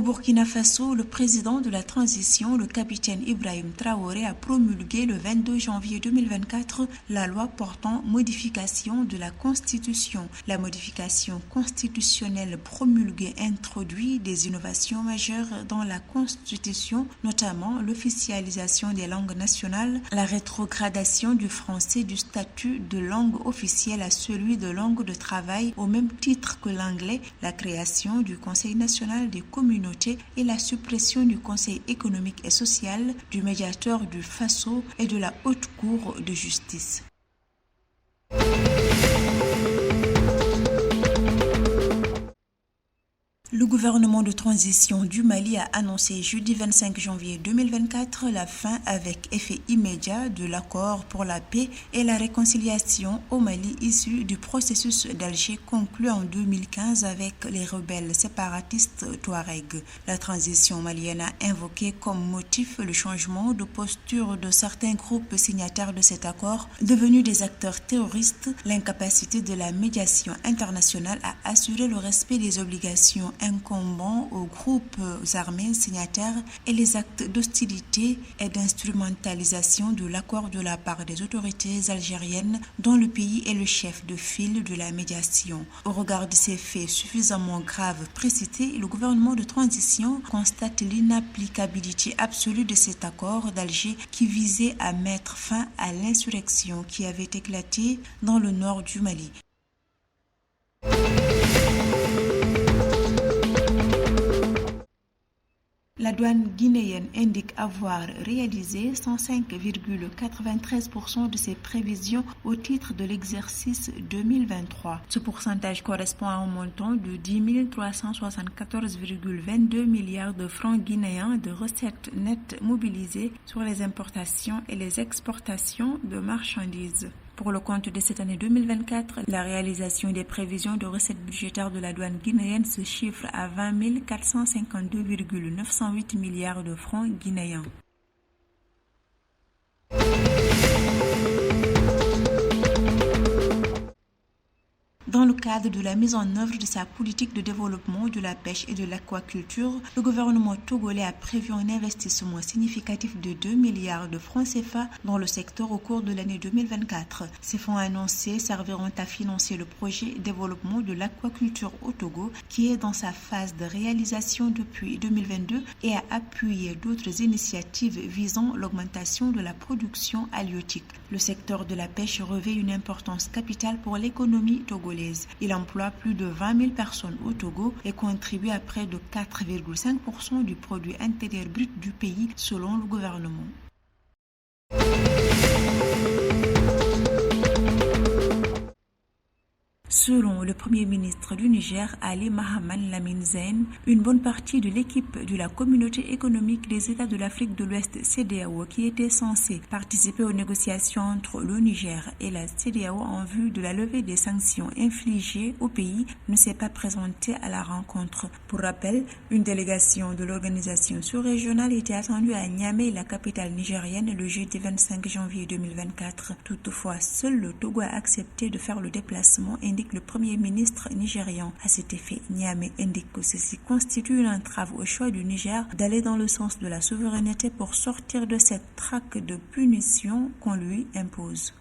Au Burkina Faso, le président de la transition, le capitaine Ibrahim Traoré, a promulgué le 22 janvier 2024 la loi portant modification de la Constitution. La modification constitutionnelle promulguée introduit des innovations majeures dans la Constitution, notamment l'officialisation des langues nationales, la rétrogradation du français du statut de langue officielle à celui de langue de travail au même titre que l'anglais, la création du Conseil national des communautés et la suppression du Conseil économique et social, du médiateur du Faso et de la Haute Cour de justice. Le gouvernement de transition du Mali a annoncé jeudi 25 janvier 2024 la fin avec effet immédiat de l'accord pour la paix et la réconciliation au Mali issu du processus d'Alger conclu en 2015 avec les rebelles séparatistes Touareg. La transition malienne a invoqué comme motif le changement de posture de certains groupes signataires de cet accord, devenus des acteurs terroristes, l'incapacité de la médiation internationale à assurer le respect des obligations incombant aux groupes armés signataires et les actes d'hostilité et d'instrumentalisation de l'accord de la part des autorités algériennes dont le pays est le chef de file de la médiation. Au regard de ces faits suffisamment graves précités, le gouvernement de transition constate l'inapplicabilité absolue de cet accord d'Alger qui visait à mettre fin à l'insurrection qui avait éclaté dans le nord du Mali. La douane guinéenne indique avoir réalisé 105,93% de ses prévisions au titre de l'exercice 2023. Ce pourcentage correspond à un montant de 10 374,22 milliards de francs guinéens de recettes nettes mobilisées sur les importations et les exportations de marchandises. Pour le compte de cette année 2024, la réalisation des prévisions de recettes budgétaires de la douane guinéenne se chiffre à 20 452,908 milliards de francs guinéens. Dans le cadre de la mise en œuvre de sa politique de développement de la pêche et de l'aquaculture, le gouvernement togolais a prévu un investissement significatif de 2 milliards de francs CFA dans le secteur au cours de l'année 2024. Ces fonds annoncés serviront à financer le projet développement de l'aquaculture au Togo, qui est dans sa phase de réalisation depuis 2022, et à appuyer d'autres initiatives visant l'augmentation de la production halieutique. Le secteur de la pêche revêt une importance capitale pour l'économie togolaise. Il emploie plus de 20 000 personnes au Togo et contribue à près de 4,5% du produit intérieur brut du pays selon le gouvernement. Selon le Premier ministre du Niger, Ali Mahaman Lamine Zein, une bonne partie de l'équipe de la Communauté économique des États de l'Afrique de l'Ouest CEDEAO qui était censée participer aux négociations entre le Niger et la CEDEAO en vue de la levée des sanctions infligées au pays ne s'est pas présentée à la rencontre. Pour rappel, une délégation de l'organisation sous-régionale était attendue à Niamey, la capitale nigérienne, le jeudi 25 janvier 2024. Toutefois, seul le Togo a accepté de faire le déplacement, indique le Premier ministre nigérian. À cet effet, Niamey indique que ceci constitue une entrave au choix du Niger d'aller dans le sens de la souveraineté pour sortir de cette traque de punition qu'on lui impose.